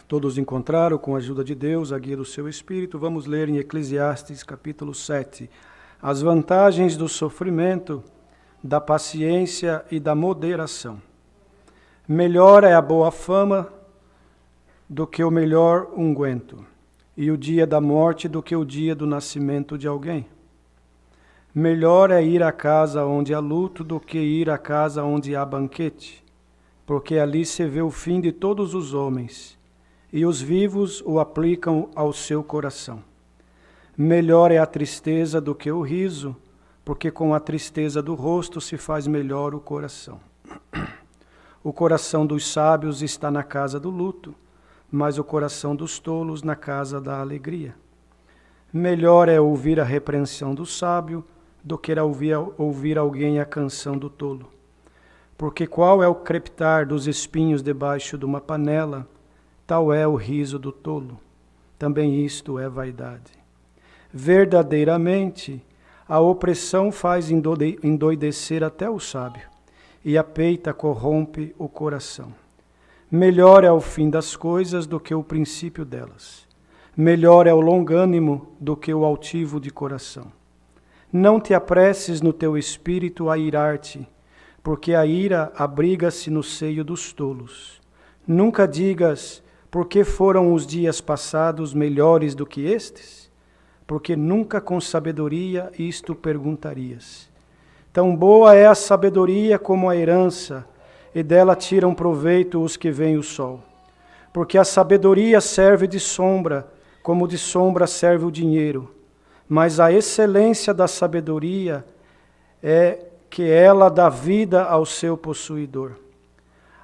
Todos encontraram, com a ajuda de Deus, a guia do seu Espírito. Vamos ler em Eclesiastes, capítulo 7, as vantagens do sofrimento, da paciência e da moderação. Melhor é a boa fama do que o melhor unguento, e o dia da morte do que o dia do nascimento de alguém. Melhor é ir à casa onde há luto do que ir à casa onde há banquete, porque ali se vê o fim de todos os homens, e os vivos o aplicam ao seu coração. Melhor é a tristeza do que o riso, porque com a tristeza do rosto se faz melhor o coração. O coração dos sábios está na casa do luto, mas o coração dos tolos na casa da alegria. Melhor é ouvir a repreensão do sábio do que ouvir alguém a canção do tolo. Porque qual é o crepitar dos espinhos debaixo de uma panela, tal é o riso do tolo. Também isto é vaidade. Verdadeiramente, a opressão faz endoidecer até o sábio, e a peita corrompe o coração. Melhor é o fim das coisas do que o princípio delas. Melhor é o longânimo do que o altivo de coração. Não te apresses no teu espírito a irar-te, porque a ira abriga-se no seio dos tolos. Nunca digas, por que foram os dias passados melhores do que estes? Porque nunca com sabedoria isto perguntarias. Tão boa é a sabedoria como a herança, e dela tiram proveito os que veem o sol. Porque a sabedoria serve de sombra, como de sombra serve o dinheiro. Mas a excelência da sabedoria é que ela dá vida ao seu possuidor.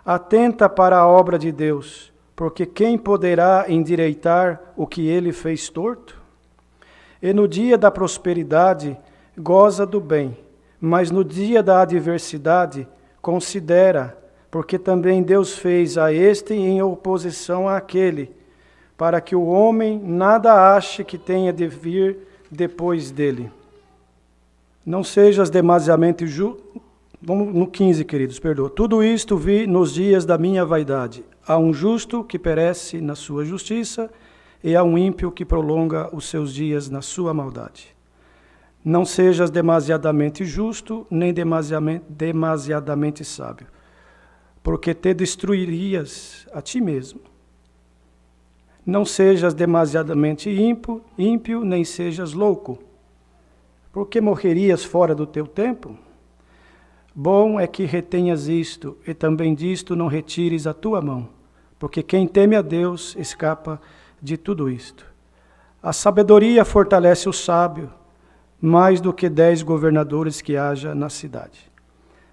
Atenta para a obra de Deus, porque quem poderá endireitar o que ele fez torto? E no dia da prosperidade, goza do bem, mas no dia da adversidade, considera, porque também Deus fez a este em oposição àquele, para que o homem nada ache que tenha de vir depois dele. Não sejas demasiadamente Vamos no 15, queridos, perdoa. Tudo isto vi nos dias da minha vaidade. Há um justo que perece na sua justiça, e há um ímpio que prolonga os seus dias na sua maldade. Não sejas demasiadamente justo, nem demasiadamente sábio, porque te destruirias a ti mesmo. Não sejas demasiadamente ímpio, nem sejas louco, porque morrerias fora do teu tempo. Bom é que retenhas isto, e também disto não retires a tua mão, porque quem teme a Deus escapa de tudo isto. A sabedoria fortalece o sábio, mais do que 10 governadores que haja na cidade.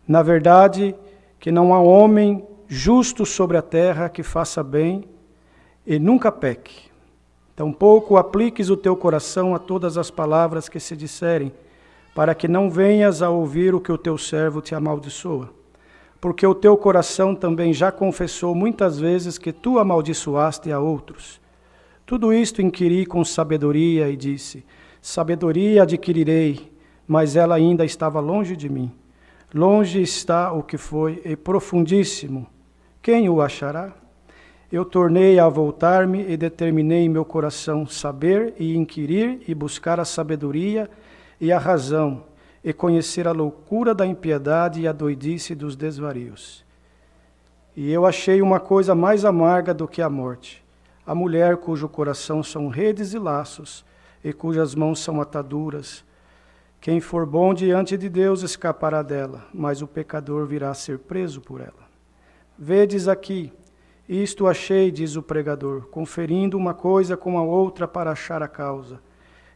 Na verdade, que não há homem justo sobre a terra que faça bem e nunca peque. Tampouco apliques o teu coração a todas as palavras que se disserem, para que não venhas a ouvir o que o teu servo te amaldiçoa. Porque o teu coração também já confessou muitas vezes que tu amaldiçoaste a outros. Tudo isto inquiri com sabedoria e disse, sabedoria adquirirei, mas ela ainda estava longe de mim. Longe está o que foi e profundíssimo. Quem o achará? Eu tornei a voltar-me e determinei em meu coração saber e inquirir e buscar a sabedoria e a razão, e conhecer a loucura da impiedade e a doidice dos desvarios. E eu achei uma coisa mais amarga do que a morte, a mulher cujo coração são redes e laços, e cujas mãos são ataduras. Quem for bom diante de Deus escapará dela, mas o pecador virá a ser preso por ela. Vedes aqui, isto achei, diz o pregador, conferindo uma coisa com a outra para achar a causa.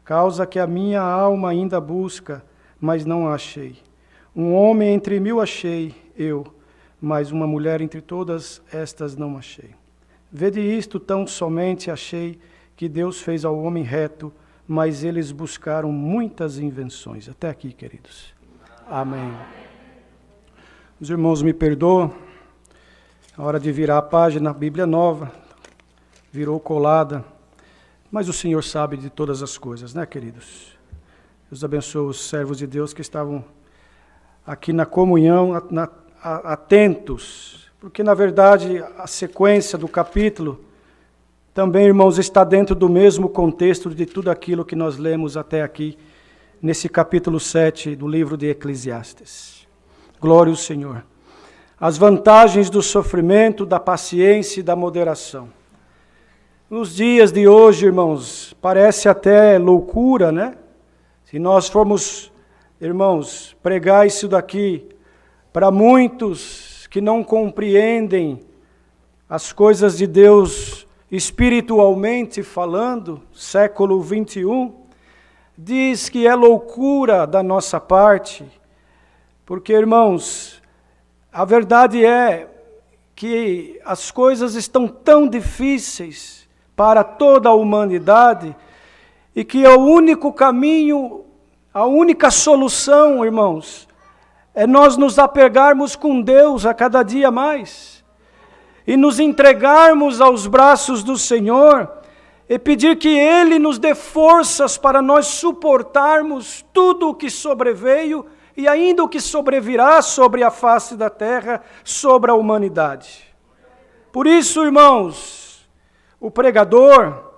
Causa que a minha alma ainda busca, mas não a achei. Um homem entre 1000 achei, eu, mas uma mulher entre todas estas não achei. Vede isto, tão somente achei que Deus fez ao homem reto, mas eles buscaram muitas invenções. Até aqui, queridos. Amém. Os irmãos me perdoam, a hora de virar a página, a Bíblia nova, virou colada, mas o Senhor sabe de todas as coisas, né, queridos? Deus abençoe os servos de Deus que estavam aqui na comunhão, atentos, porque na verdade a sequência do capítulo também, irmãos, está dentro do mesmo contexto de tudo aquilo que nós lemos até aqui, nesse capítulo 7 do livro de Eclesiastes. Glória ao Senhor. As vantagens do sofrimento, da paciência e da moderação. Nos dias de hoje, irmãos, parece até loucura, né? Se nós formos, irmãos, pregar isso daqui para muitos que não compreendem as coisas de Deus espiritualmente falando, século 21, diz que é loucura da nossa parte, porque, irmãos, a verdade é que as coisas estão tão difíceis para toda a humanidade e que o único caminho, a única solução, irmãos, é nós nos apegarmos com Deus a cada dia mais e nos entregarmos aos braços do Senhor e pedir que Ele nos dê forças para nós suportarmos tudo o que sobreveio e ainda o que sobrevirá sobre a face da terra, sobre a humanidade. Por isso, irmãos, o pregador,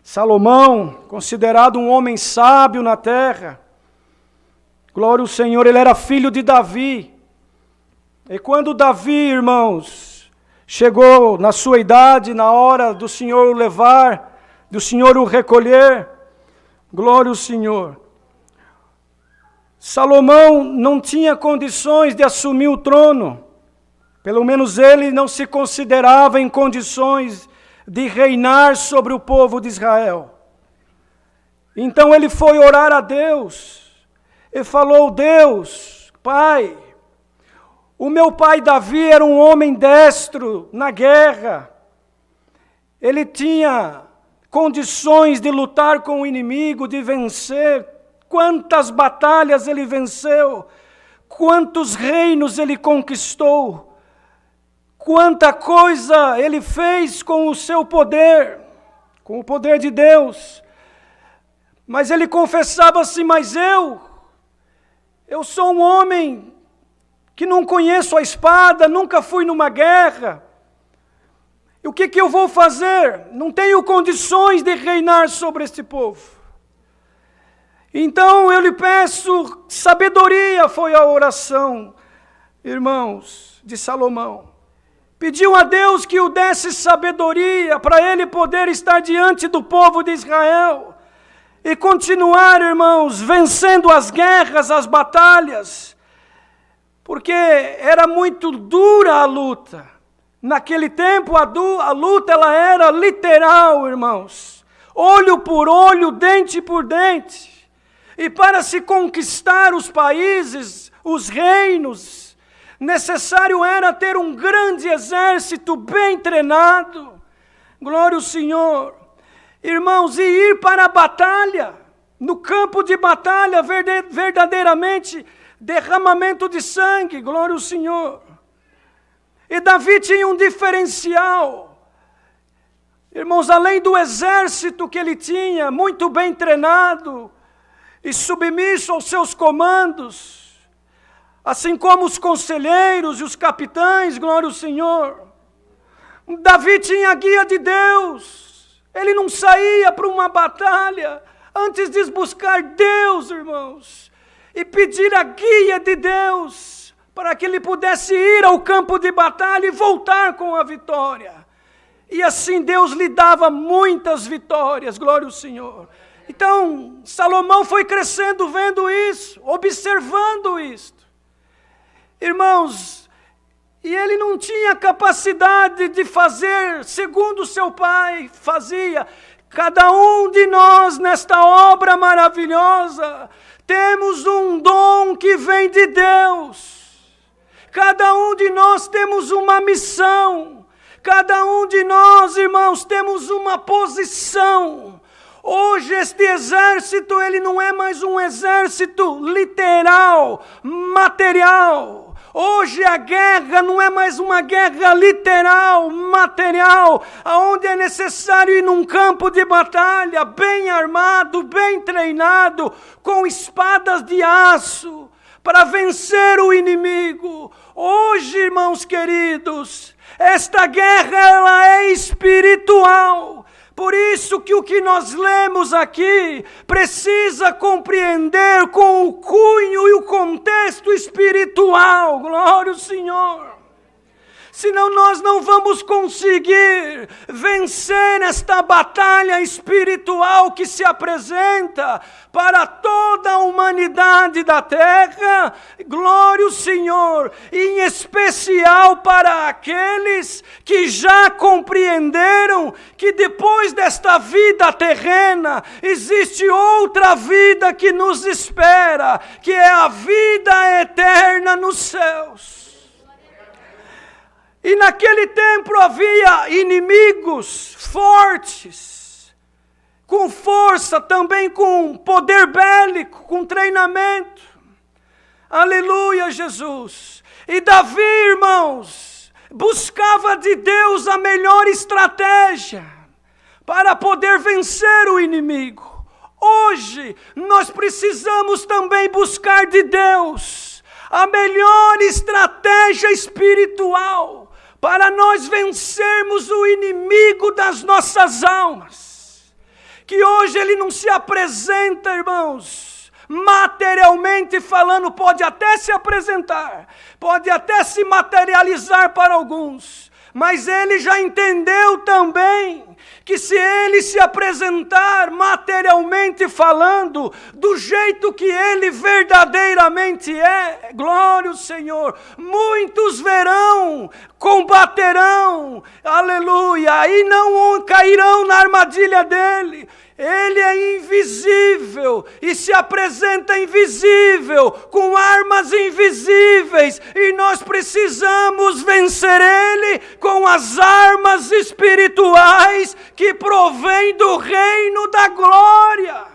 Salomão, considerado um homem sábio na terra, glória ao Senhor, ele era filho de Davi. E quando Davi, irmãos, chegou na sua idade, na hora do Senhor o levar, do Senhor o recolher, glória ao Senhor. Salomão não tinha condições de assumir o trono, pelo menos ele não se considerava em condições de reinar sobre o povo de Israel. Então ele foi orar a Deus e falou: Deus, Pai, o meu pai Davi era um homem destro na guerra. Ele tinha condições de lutar com o inimigo, de vencer. Quantas batalhas ele venceu, quantos reinos ele conquistou, quanta coisa ele fez com o seu poder, com o poder de Deus. Mas ele confessava assim: mas eu sou um homem que não conheço a espada, nunca fui numa guerra. E o que eu vou fazer? Não tenho condições de reinar sobre este povo. Então eu lhe peço sabedoria, foi a oração, irmãos, de Salomão. Pediu a Deus que o desse sabedoria para ele poder estar diante do povo de Israel e continuar, irmãos, vencendo as guerras, as batalhas, porque era muito dura a luta. Naquele tempo a luta ela era literal, irmãos, olho por olho, dente por dente. E para se conquistar os países, os reinos, necessário era ter um grande exército bem treinado. Glória ao Senhor. Irmãos, e ir para a batalha, no campo de batalha, verdadeiramente, derramamento de sangue, glória ao Senhor. E Davi tinha um diferencial. Irmãos, além do exército que ele tinha, muito bem treinado, e submisso aos seus comandos, assim como os conselheiros e os capitães, glória ao Senhor. Davi tinha a guia de Deus, ele não saía para uma batalha antes de buscar Deus, irmãos, e pedir a guia de Deus, para que ele pudesse ir ao campo de batalha e voltar com a vitória. E assim Deus lhe dava muitas vitórias, glória ao Senhor. Então, Salomão foi crescendo vendo isso, observando isto. Irmãos, e ele não tinha capacidade de fazer segundo seu pai fazia. Cada um de nós nesta obra maravilhosa, temos um dom que vem de Deus. Cada um de nós temos uma missão. Cada um de nós, irmãos, temos uma posição. Hoje este exército, ele não é mais um exército literal, material. Hoje a guerra não é mais uma guerra literal, material, onde é necessário ir num campo de batalha, bem armado, bem treinado, com espadas de aço, para vencer o inimigo. Hoje, irmãos queridos, esta guerra ela é espiritual. Por isso que o que nós lemos aqui precisa compreender com o cunho e o contexto espiritual. Glória ao Senhor. Senão nós não vamos conseguir vencer esta batalha espiritual que se apresenta para toda a humanidade da terra. Glória ao Senhor, em especial para aqueles que já compreenderam que depois desta vida terrena existe outra vida que nos espera, que é a vida eterna nos céus. E naquele tempo havia inimigos fortes, com força, também com poder bélico, com treinamento. Aleluia, Jesus. E Davi, irmãos, buscava de Deus a melhor estratégia para poder vencer o inimigo. Hoje, nós precisamos também buscar de Deus a melhor estratégia espiritual para nós vencermos o inimigo das nossas almas. Que hoje ele não se apresenta, irmãos, materialmente falando, pode até se apresentar, pode até se materializar para alguns, mas ele já entendeu também que se ele se apresentar materialmente falando, do jeito que ele verdadeiramente é, glória ao Senhor, muitos verão, combaterão, aleluia, e não cairão na armadilha dele. Ele é invisível e se apresenta invisível, com armas invisíveis, e nós precisamos vencer ele com as armas espirituais que provém do reino da glória.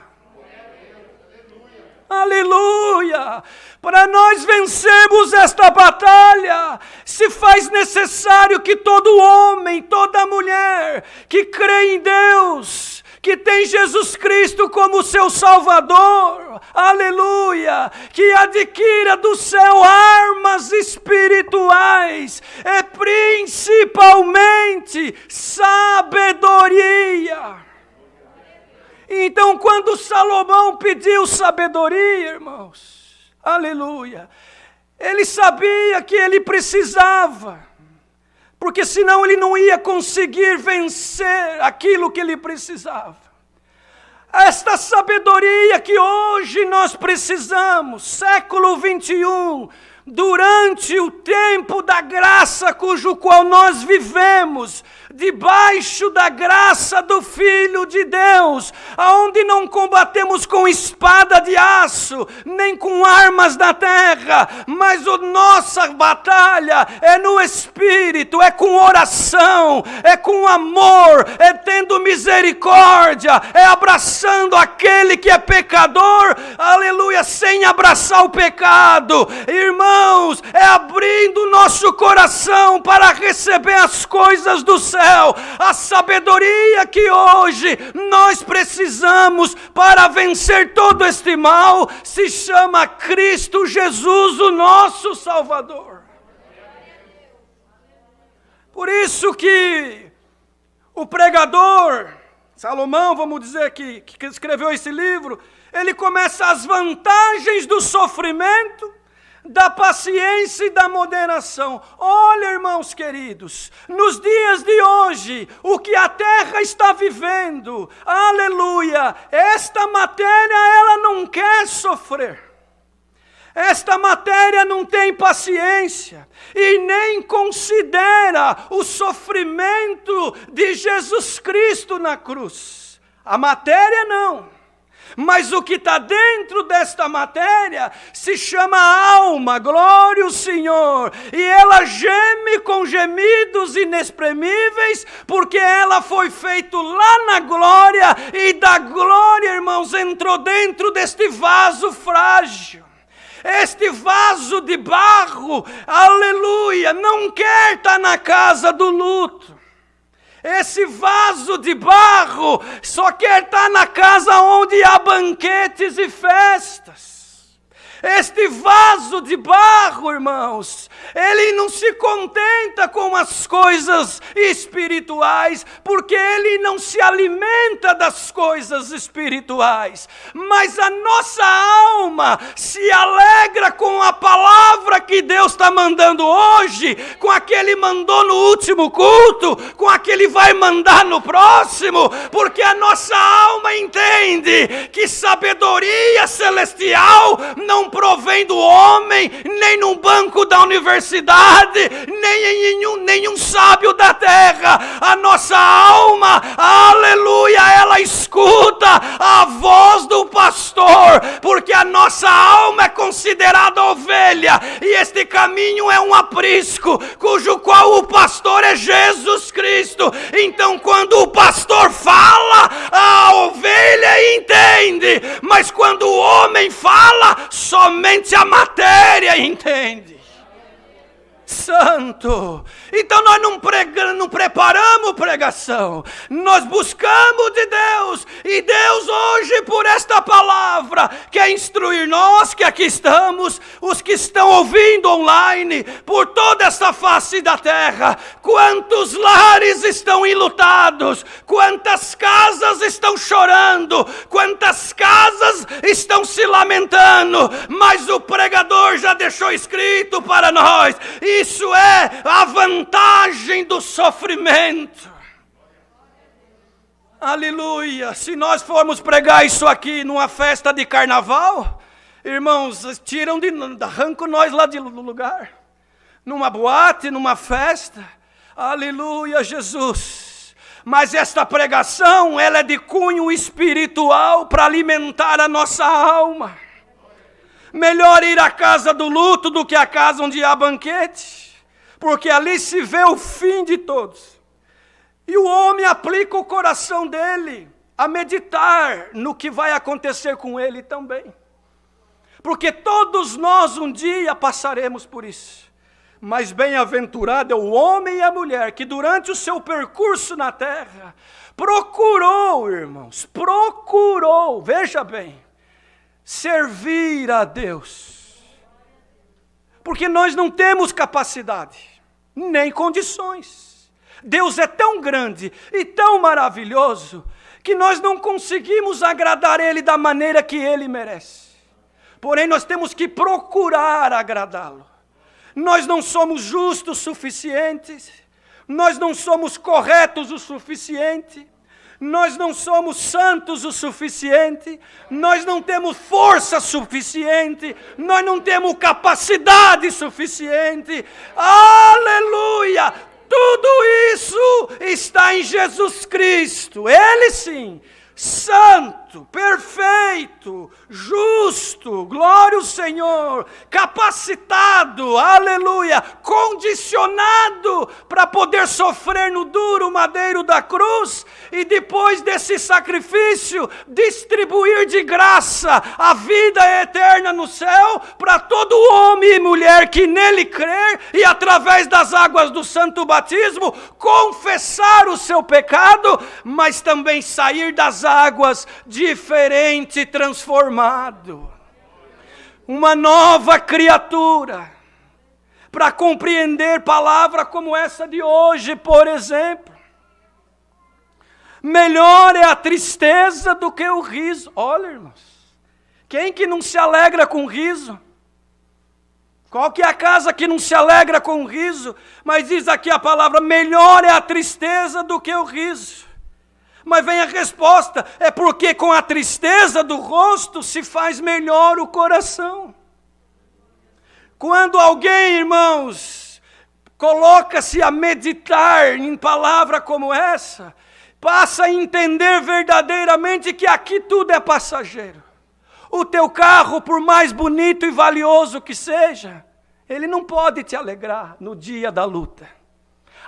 Aleluia! Para nós vencermos esta batalha, se faz necessário que todo homem, toda mulher que crê em Deus, que tem Jesus Cristo como seu Salvador, aleluia, que adquira do céu armas espirituais, e principalmente sabedoria. Então, quando Salomão pediu sabedoria, irmãos, aleluia, ele sabia que ele precisava, porque senão ele não ia conseguir vencer aquilo que ele precisava. Esta sabedoria que hoje nós precisamos, século 21, durante o tempo da graça cujo qual nós vivemos, debaixo da graça do Filho de Deus, aonde não combatemos com espada de aço, nem com armas da terra, mas a nossa batalha é no Espírito, é com oração, é com amor, é tendo misericórdia, é abraçando aquele que é pecador, aleluia, sem abraçar o pecado, irmãos, é abrindo o nosso coração para receber as coisas do céu. A sabedoria que hoje nós precisamos para vencer todo este mal se chama Cristo Jesus, o nosso Salvador. Por isso que o pregador, Salomão, vamos dizer que escreveu esse livro, ele começa as vantagens do sofrimento, da paciência e da moderação. Olha, irmãos queridos, nos dias de hoje, o que a terra está vivendo, aleluia, esta matéria ela não quer sofrer. Esta matéria não tem paciência e nem considera o sofrimento de Jesus Cristo na cruz. A matéria não. Mas o que está dentro desta matéria se chama alma, glória ao Senhor. E ela geme com gemidos inexprimíveis, porque ela foi feita lá na glória, e da glória, irmãos, entrou dentro deste vaso frágil. Este vaso de barro, aleluia, não quer estar na casa do luto. Esse vaso de barro só quer estar na casa onde há banquetes e festas. Este vaso de barro, irmãos, ele não se contenta com as coisas espirituais, porque ele não se alimenta das coisas espirituais. Mas a nossa alma se alegra com a palavra que Deus está mandando hoje, com a que Ele mandou no último culto, com a que Ele vai mandar no próximo, porque a nossa alma entende que sabedoria celestial não provém do homem, nem no banco da universidade, nem em nenhum sábio da terra. A nossa alma, aleluia, ela escuta a voz do pastor, porque a nossa alma é considerada ovelha, e este caminho é um aprisco, cujo qual o pastor é Jesus Cristo. Então quando o pastor fala, a ovelha entende, mas quando o homem fala, somente a matéria entende. Santo. Então nós não preparamos pregação, nós buscamos de Deus, e Deus hoje por esta palavra quer instruir nós que aqui estamos, os que estão ouvindo online, por toda essa face da terra. Quantos lares estão enlutados, quantas casas estão chorando, quantas casas estão se lamentando, mas o pregador já deixou escrito para nós, isso é a vantagem do sofrimento. Aleluia. Se nós formos pregar isso aqui numa festa de carnaval, irmãos, arrancam nós lá do lugar. Numa boate, numa festa. Aleluia, Jesus. Mas esta pregação, ela é de cunho espiritual para alimentar a nossa alma. Melhor ir à casa do luto do que à casa onde há banquete, porque ali se vê o fim de todos. E o homem aplica o coração dele a meditar no que vai acontecer com ele também. Porque todos nós um dia passaremos por isso. Mas bem-aventurado é o homem e a mulher que durante o seu percurso na terra procurou, irmãos, veja bem, servir a Deus, porque nós não temos capacidade, nem condições. Deus é tão grande e tão maravilhoso, que nós não conseguimos agradar Ele da maneira que Ele merece. Porém, nós temos que procurar agradá-lo. Nós não somos justos o suficiente, nós não somos corretos o suficiente, nós não somos santos o suficiente, nós não temos força suficiente, nós não temos capacidade suficiente. Aleluia! Tudo isso está em Jesus Cristo. Ele sim, santo, perfeito, justo, glória ao Senhor, capacitado, aleluia, condicionado para poder sofrer no duro madeiro da cruz, e depois desse sacrifício, distribuir de graça a vida eterna no céu, para todo homem e mulher que nele crer, e através das águas do santo batismo, confessar o seu pecado, mas também sair das águas diferente, transformado, uma nova criatura, para compreender palavra como essa de hoje, por exemplo. Melhor é a tristeza do que o riso. Olha, irmãos, quem que não se alegra com riso? Qual que é a casa que não se alegra com riso? Mas diz aqui a palavra, melhor é a tristeza do que o riso. Mas vem a resposta, é porque com a tristeza do rosto se faz melhor o coração. Quando alguém, irmãos, coloca-se a meditar em palavra como essa, passa a entender verdadeiramente que aqui tudo é passageiro. O teu carro, por mais bonito e valioso que seja, ele não pode te alegrar no dia da luta.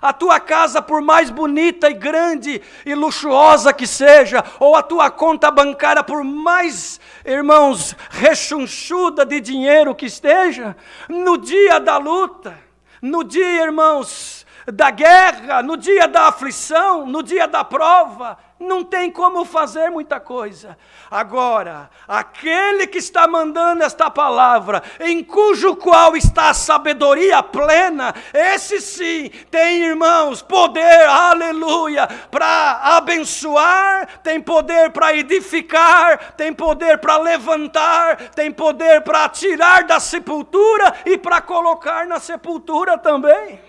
A tua casa, por mais bonita e grande e luxuosa que seja, ou a tua conta bancária, por mais, irmãos, rechonchuda de dinheiro que esteja, no dia da luta, no dia, irmãos, da guerra, no dia da aflição, no dia da prova, não tem como fazer muita coisa. Agora, aquele que está mandando esta palavra, em cujo qual está a sabedoria plena, esse sim tem, irmãos, poder, aleluia, para abençoar, tem poder para edificar, tem poder para levantar, tem poder para tirar da sepultura e para colocar na sepultura também.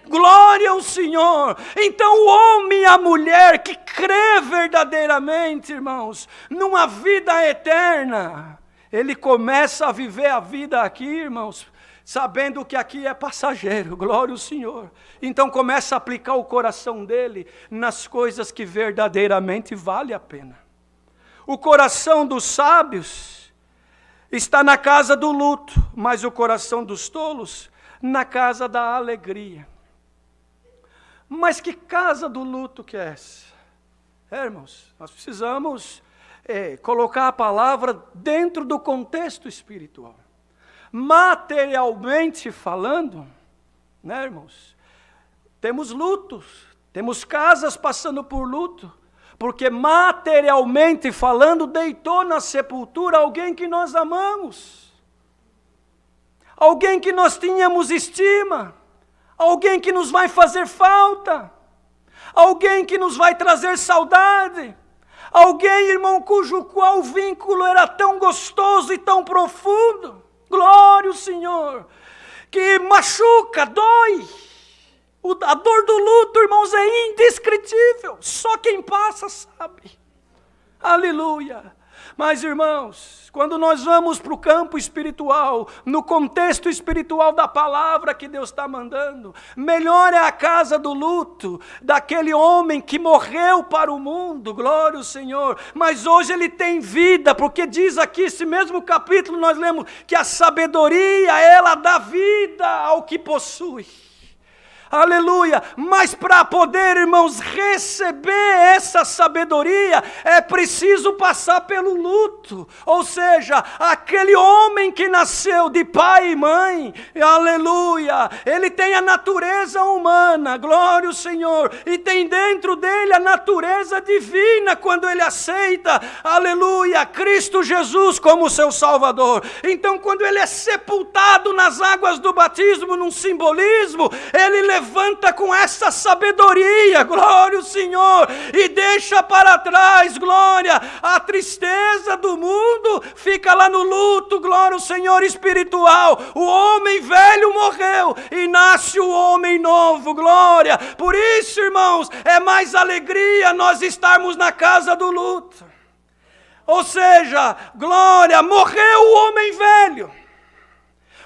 Glória ao Senhor. Então o homem e a mulher que crê verdadeiramente, irmãos, numa vida eterna, ele começa a viver a vida aqui, irmãos, sabendo que aqui é passageiro. Glória ao Senhor. Então começa a aplicar o coração dele nas coisas que verdadeiramente vale a pena. O coração dos sábios está na casa do luto, mas o coração dos tolos na casa da alegria. Mas que casa do luto que é essa? Irmãos, nós precisamos colocar a palavra dentro do contexto espiritual. Materialmente falando, né, irmãos? Temos lutos, temos casas passando por luto, porque materialmente falando, deitou na sepultura alguém que nós amamos, alguém que nós tínhamos estima, alguém que nos vai fazer falta, alguém que nos vai trazer saudade, alguém, irmão, cujo qual o vínculo era tão gostoso e tão profundo. Glória ao Senhor, que machuca, dói. A dor do luto, irmãos, é indescritível, só quem passa sabe. Aleluia. Mas, irmãos, quando nós vamos para o campo espiritual, no contexto espiritual da palavra que Deus está mandando, melhor é a casa do luto, daquele homem que morreu para o mundo, glória ao Senhor, mas hoje ele tem vida, porque diz aqui, esse mesmo capítulo, nós lemos que a sabedoria, ela dá vida ao que possui. Aleluia, mas para poder, irmãos, receber essa sabedoria, é preciso passar pelo luto, ou seja, aquele homem que nasceu de pai e mãe, aleluia, ele tem a natureza humana, glória ao Senhor, e tem dentro dele a natureza divina, quando ele aceita, aleluia, Cristo Jesus como seu Salvador. Então quando ele é sepultado nas águas do batismo, num simbolismo, ele levanta com essa sabedoria, glória ao Senhor, e deixa para trás, glória, a tristeza do mundo, fica lá no luto, glória ao Senhor espiritual, o homem velho morreu, e nasce o homem novo, glória, por isso, irmãos, é mais alegria nós estarmos na casa do luto, ou seja, glória, morreu o homem velho,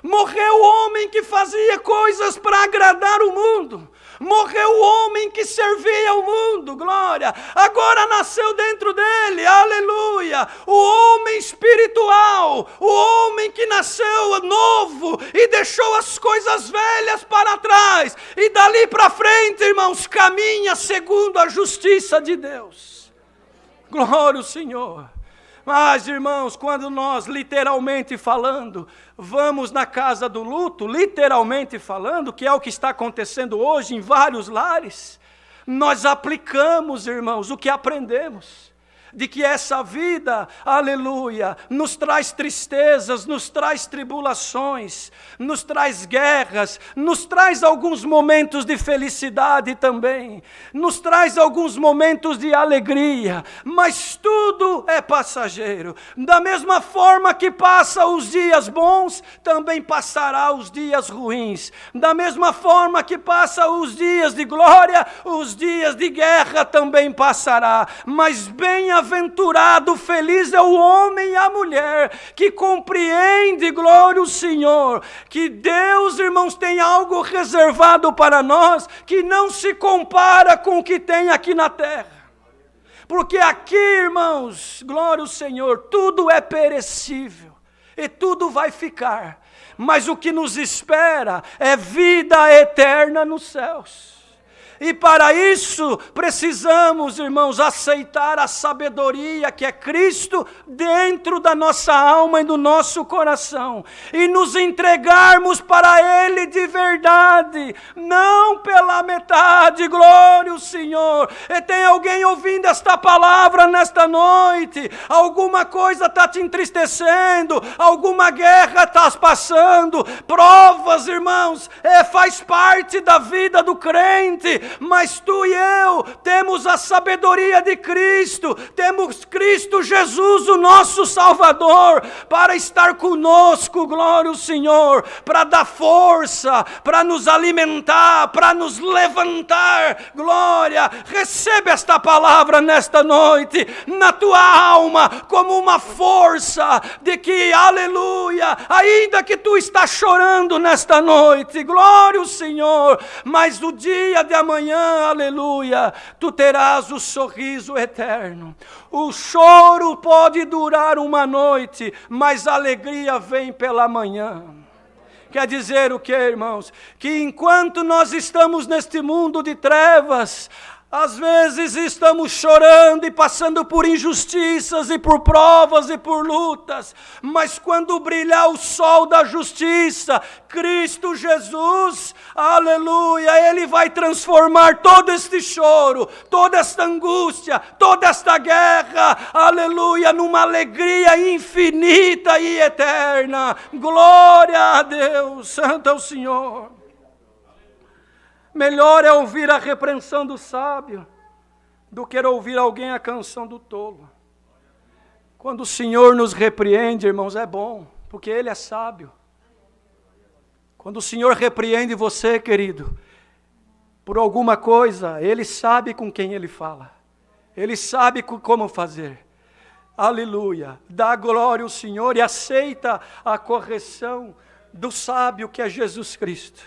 morreu o homem que fazia coisas para agradar o mundo. Morreu o homem que servia ao mundo, glória. Agora nasceu dentro dele, aleluia. O homem espiritual, o homem que nasceu novo e deixou as coisas velhas para trás. E dali para frente, irmãos, caminha segundo a justiça de Deus. Glória ao Senhor. Mas, irmãos, quando nós, literalmente falando, vamos na casa do luto, literalmente falando, que é o que está acontecendo hoje em vários lares, nós aplicamos, irmãos, o que aprendemos. De que essa vida, aleluia, nos traz tristezas, nos traz tribulações, nos traz guerras, nos traz alguns momentos de felicidade também, nos traz alguns momentos de alegria, mas tudo é passageiro. Da mesma forma que passa os dias bons, também passará os dias ruins. Da mesma forma que passa os dias de glória, os dias de guerra também passará. Mas bem-aventurado, feliz é o homem e a mulher que compreende, glória ao Senhor, que Deus, irmãos, tem algo reservado para nós que não se compara com o que tem aqui na terra. Porque aqui, irmãos, glória ao Senhor, tudo é perecível e tudo vai ficar. Mas o que nos espera é vida eterna nos céus. E para isso precisamos, irmãos, aceitar a sabedoria que é Cristo dentro da nossa alma e do nosso coração. E nos entregarmos para Ele de verdade, não pela metade. Glória ao Senhor. E tem alguém ouvindo esta palavra nesta noite? Alguma coisa está te entristecendo, alguma guerra está passando, provas, irmãos, faz parte da vida do crente, mas tu e eu temos a sabedoria de Cristo, temos Cristo Jesus, o nosso Salvador, para estar conosco, glória ao Senhor, para dar força, para nos alimentar, para nos levantar, glória. Recebe esta palavra nesta noite, na tua alma, como uma força de que, aleluia, ainda que tu estás chorando nesta noite, glória ao Senhor, mas o dia de amanhã, aleluia, tu terás o sorriso eterno. O choro pode durar uma noite, mas a alegria vem pela manhã. Quer dizer o que, irmãos? Que enquanto nós estamos neste mundo de trevas, às vezes estamos chorando e passando por injustiças e por provas e por lutas, mas quando brilhar o sol da justiça, Cristo Jesus, aleluia, Ele vai transformar todo este choro, toda esta angústia, toda esta guerra, aleluia, numa alegria infinita e eterna. Glória a Deus, santo é o Senhor. Melhor é ouvir a repreensão do sábio do que ouvir alguém a canção do tolo. Quando o Senhor nos repreende, irmãos, é bom, porque Ele é sábio. Quando o Senhor repreende você, querido, por alguma coisa, Ele sabe com quem Ele fala. Ele sabe como fazer. Aleluia. Dá glória ao Senhor e aceita a correção do sábio que é Jesus Cristo.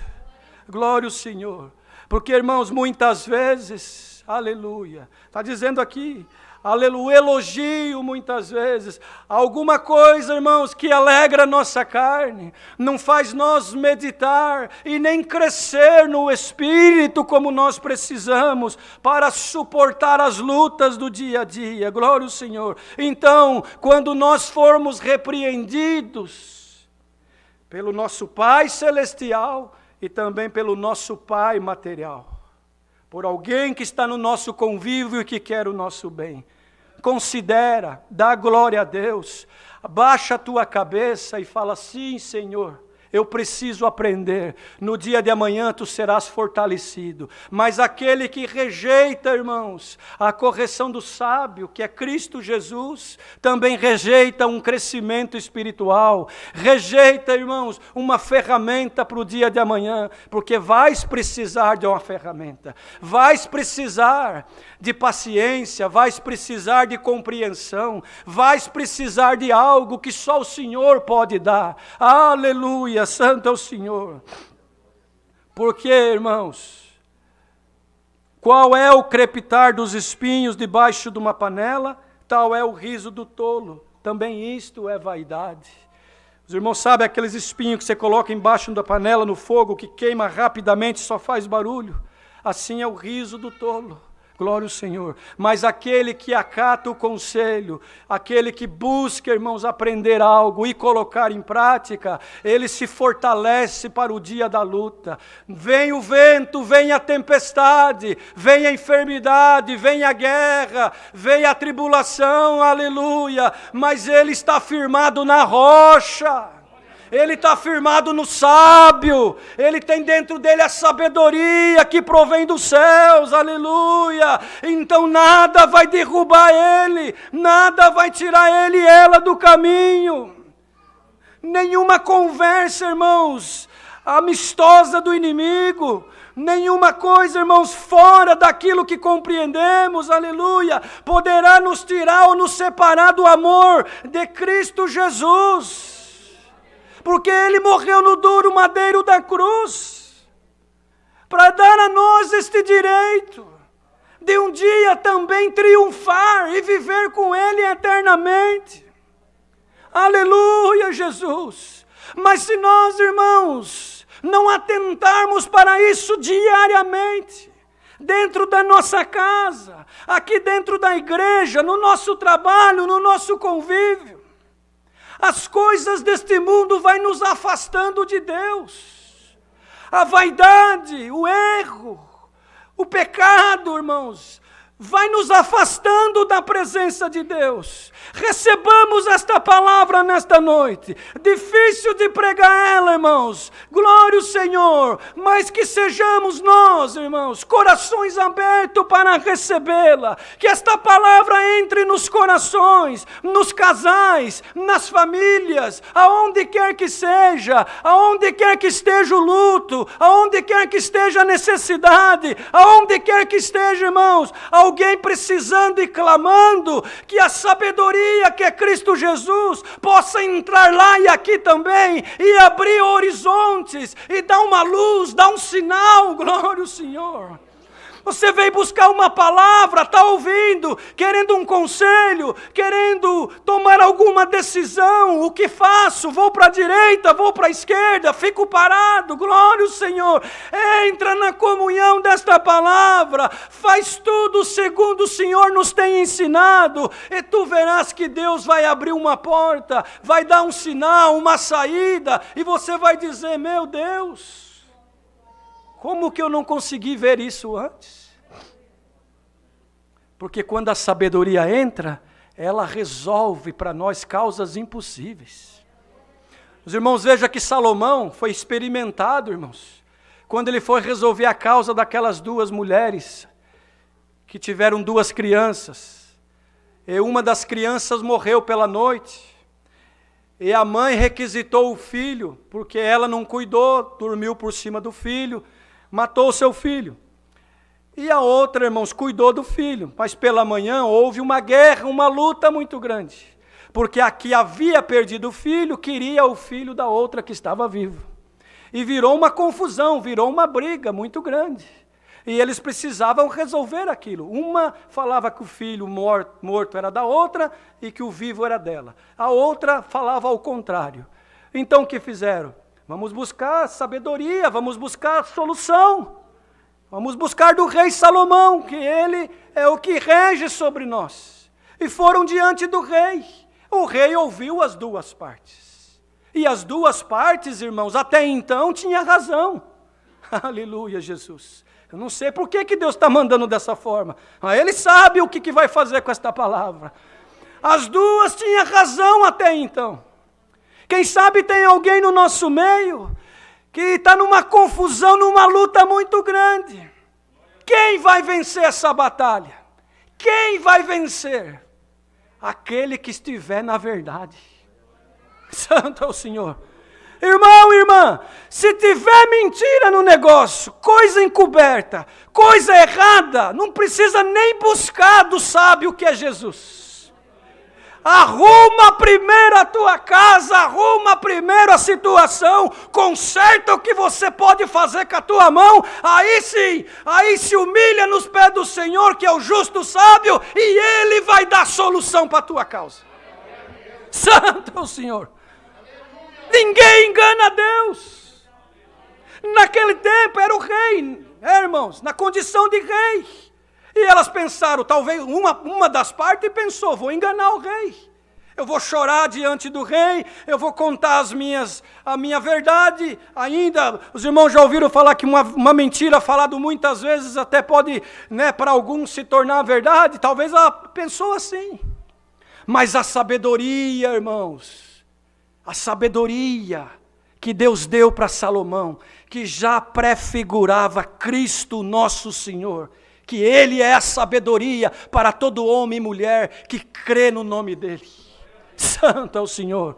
Glória ao Senhor. Porque, irmãos, muitas vezes, aleluia, está dizendo aqui, aleluia, elogio muitas vezes, alguma coisa, irmãos, que alegra a nossa carne, não faz nós meditar e nem crescer no Espírito como nós precisamos para suportar as lutas do dia a dia, glória ao Senhor. Então, quando nós formos repreendidos pelo nosso Pai Celestial, e também pelo nosso pai material, por alguém que está no nosso convívio e que quer o nosso bem. Considera, dá glória a Deus, abaixa a tua cabeça e fala: sim, Senhor, eu preciso aprender, no dia de amanhã tu serás fortalecido. Mas aquele que rejeita, irmãos, a correção do sábio, que é Cristo Jesus, também rejeita um crescimento espiritual, rejeita, irmãos, uma ferramenta para o dia de amanhã, porque vais precisar de uma ferramenta, vais precisar de paciência, vais precisar de compreensão, vais precisar de algo que só o Senhor pode dar. Aleluia, santo é o Senhor. Porque, irmãos, qual é o crepitar dos espinhos debaixo de uma panela? Tal é o riso do tolo. Também isto é vaidade. Os irmãos sabem aqueles espinhos que você coloca embaixo da panela no fogo, que queima rapidamente e só faz barulho? Assim é o riso do tolo. Glória ao Senhor. Mas aquele que acata o conselho, aquele que busca, irmãos, aprender algo e colocar em prática, ele se fortalece para o dia da luta. Vem o vento, vem a tempestade, vem a enfermidade, vem a guerra, vem a tribulação, aleluia. Mas ele está firmado na rocha. Ele está firmado no sábio, ele tem dentro dele a sabedoria que provém dos céus, aleluia. Então nada vai derrubar ele, nada vai tirar ele e ela do caminho. Nenhuma conversa, irmãos, amistosa do inimigo, nenhuma coisa, irmãos, fora daquilo que compreendemos, aleluia, poderá nos tirar ou nos separar do amor de Cristo Jesus. Porque Ele morreu no duro madeiro da cruz, para dar a nós este direito, de um dia também triunfar e viver com Ele eternamente. Aleluia, Jesus! Mas se nós, irmãos, não atentarmos para isso diariamente, dentro da nossa casa, aqui dentro da igreja, no nosso trabalho, no nosso convívio. As coisas deste mundo vai nos afastando de Deus. A vaidade, o erro, o pecado, irmãos, vai nos afastando da presença de Deus. Recebamos esta palavra nesta noite. Difícil de pregar ela, irmãos. Glória ao Senhor. Mas que sejamos nós, irmãos, corações abertos para recebê-la. Que esta palavra entre nos corações, nos casais, nas famílias, aonde quer que seja, aonde quer que esteja o luto, aonde quer que esteja a necessidade, aonde quer que esteja, irmãos, alguém precisando e clamando, que a sabedoria que é Cristo Jesus possa entrar lá e aqui também, e abrir horizontes, e dar uma luz, dar um sinal. Glória ao Senhor. Você veio buscar uma palavra, está ouvindo, querendo um conselho, querendo tomar alguma decisão. O que faço? Vou para a direita, vou para a esquerda, fico parado. Glória ao Senhor. Entra na comunhão desta palavra, faz tudo segundo o Senhor nos tem ensinado, e tu verás que Deus vai abrir uma porta, vai dar um sinal, uma saída, e você vai dizer: meu Deus, como que eu não consegui ver isso antes? Porque quando a sabedoria entra, ela resolve para nós causas impossíveis. Os irmãos, vejam que Salomão foi experimentado, irmãos, quando ele foi resolver a causa daquelas duas mulheres que tiveram duas crianças. E uma das crianças morreu pela noite. E a mãe requisitou o filho, porque ela não cuidou, dormiu por cima do filho, matou o seu filho. E a outra, irmãos, cuidou do filho. Mas pela manhã houve uma guerra, uma luta muito grande. Porque a que havia perdido o filho, queria o filho da outra que estava vivo. E virou uma confusão, virou uma briga muito grande. E eles precisavam resolver aquilo. Uma falava que o filho morto era da outra e que o vivo era dela. A outra falava ao contrário. Então o que fizeram? Vamos buscar sabedoria, vamos buscar solução. Vamos buscar do rei Salomão, que ele é o que rege sobre nós. E foram diante do rei. O rei ouviu as duas partes. E as duas partes, irmãos, até então tinha razão. Aleluia, Jesus. Eu não sei por que Deus está mandando dessa forma. Mas Ele sabe o que vai fazer com esta palavra. As duas tinham razão até então. Quem sabe tem alguém no nosso meio que está numa confusão, numa luta muito grande. Quem vai vencer essa batalha? Quem vai vencer? Aquele que estiver na verdade. Santo é o Senhor. Irmão, irmã, se tiver mentira no negócio, coisa encoberta, coisa errada, não precisa nem buscar do sábio que é Jesus. Arruma primeiro a tua casa, arruma primeiro a situação, conserta o que você pode fazer com a tua mão, aí sim, aí se humilha nos pés do Senhor, que é o justo sábio, e Ele vai dar solução para a tua causa. Santo é o Senhor. Ninguém engana Deus. Naquele tempo era o rei, irmãos, na condição de rei. E elas pensaram, talvez uma das partes pensou: vou enganar o rei. Eu vou chorar diante do rei, eu vou contar a minha verdade. Ainda, os irmãos já ouviram falar que uma mentira falada muitas vezes até pode, para alguns se tornar verdade. Talvez ela pensou assim. Mas a sabedoria, irmãos, a sabedoria que Deus deu para Salomão, que já prefigurava Cristo nosso Senhor, que Ele é a sabedoria para todo homem e mulher que crê no nome dEle. Santo é o Senhor.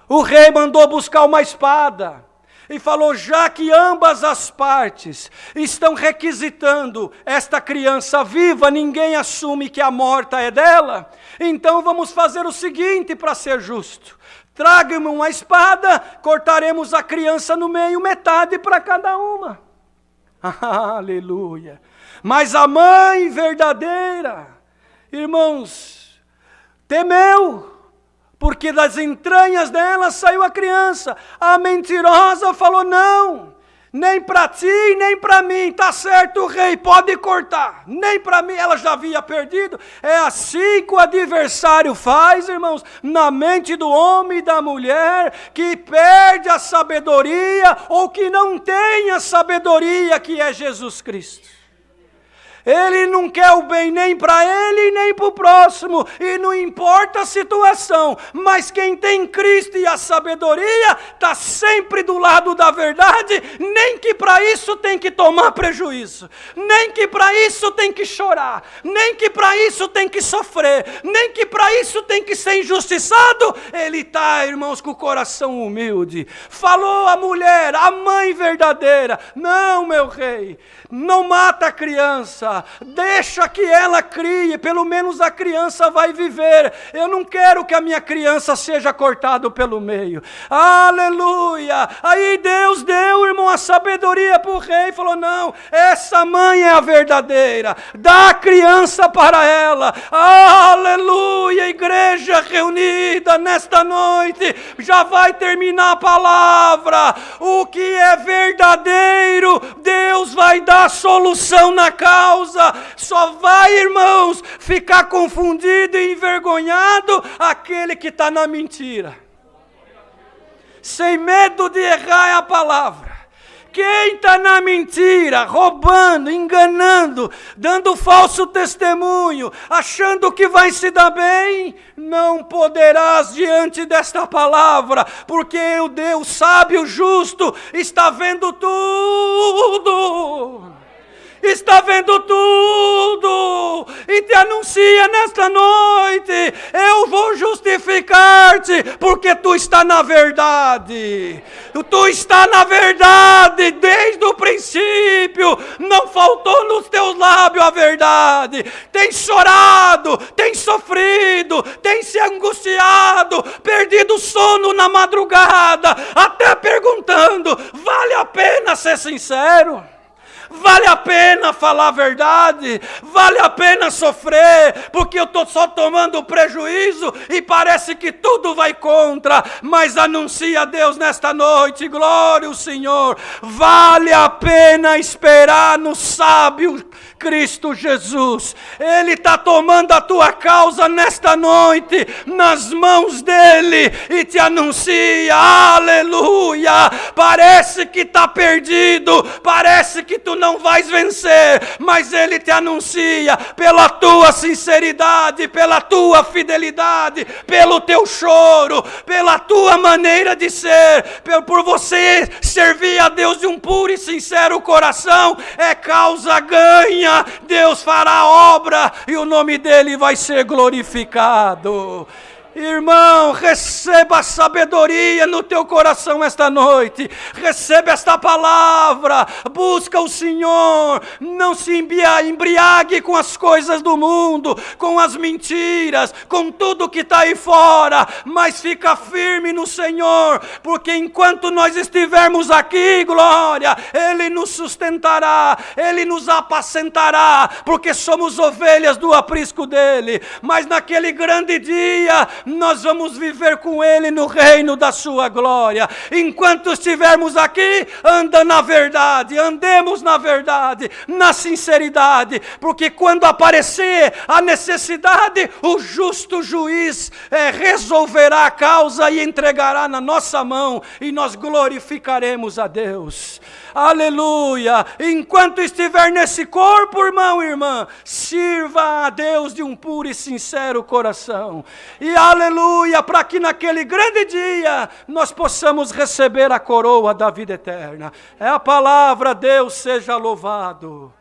O rei mandou buscar uma espada e falou: já que ambas as partes estão requisitando esta criança viva, ninguém assume que a morta é dela, então vamos fazer o seguinte para ser justo: traga-me uma espada, cortaremos a criança no meio, metade para cada uma. Aleluia. Mas a mãe verdadeira, irmãos, temeu, porque das entranhas dela saiu a criança. A mentirosa falou: não, Nem para ti, nem para mim. Tá certo, rei, pode cortar. Nem para mim, ela já havia perdido. É assim que o adversário faz, irmãos, na mente do homem e da mulher, que perde a sabedoria ou que não tem a sabedoria que é Jesus Cristo. Ele não quer o bem nem para ele, nem para o próximo. E não importa a situação. Mas quem tem Cristo e a sabedoria, está sempre do lado da verdade. Nem que para isso tem que tomar prejuízo. Nem que para isso tem que chorar. Nem que para isso tem que sofrer. Nem que para isso tem que ser injustiçado. Ele está, irmãos, com o coração humilde. Falou a mulher, a mãe verdadeira. Não, meu rei, não mata a criança. Deixa que ela crie, pelo menos a criança vai viver. Eu não quero que a minha criança seja cortada pelo meio. Aleluia! Aí Deus deu, irmão, a sabedoria para o rei e falou, não, essa mãe é a verdadeira. Dá a criança para ela. Aleluia! Igreja reunida nesta noite, já vai terminar a palavra. O que é verdadeiro, Deus vai dar solução na causa. Só vai, irmãos, ficar confundido e envergonhado aquele que está na mentira. Sem medo de errar é a palavra. Quem está na mentira, roubando, enganando, dando falso testemunho, achando que vai se dar bem, não poderás diante desta palavra, porque o Deus sábio, justo, está vendo tudo. Está vendo tudo e te anuncia nesta noite, eu vou justificar-te, porque tu está na verdade. Tu está na verdade desde o princípio, não faltou nos teus lábios a verdade. Tem chorado, tem sofrido, tem se angustiado, perdido sono na madrugada, até perguntando, vale a pena ser sincero? Vale a pena falar a verdade? Vale a pena sofrer? Porque eu estou só tomando prejuízo e parece que tudo vai contra. Mas anuncia a Deus nesta noite, glória ao Senhor. Vale a pena esperar no sábio Cristo Jesus. Ele está tomando a tua causa nesta noite nas mãos dele e te anuncia, aleluia. Parece que está perdido, parece que tu não vais vencer, mas ele te anuncia pela tua sinceridade, pela tua fidelidade, pelo teu choro, pela tua maneira de ser, por você servir a Deus de um puro e sincero coração, é causa ganha. Deus fará a obra e o nome dele vai ser glorificado. Irmão, receba a sabedoria no teu coração esta noite. Receba esta palavra. Busca o Senhor. Não se embriague com as coisas do mundo, com as mentiras, com tudo que está aí fora. Mas fica firme no Senhor, porque enquanto nós estivermos aqui, glória, Ele nos sustentará, Ele nos apacentará, porque somos ovelhas do aprisco dEle. Mas naquele grande dia, nós vamos viver com Ele no reino da sua glória. Enquanto estivermos aqui, anda na verdade, andemos na verdade, na sinceridade, porque quando aparecer a necessidade, o justo juiz resolverá a causa e entregará na nossa mão, e nós glorificaremos a Deus. Aleluia! Enquanto estiver nesse corpo, irmão e irmã, sirva a Deus de um puro e sincero coração. E aleluia, para que naquele grande dia nós possamos receber a coroa da vida eterna. É a palavra, Deus seja louvado.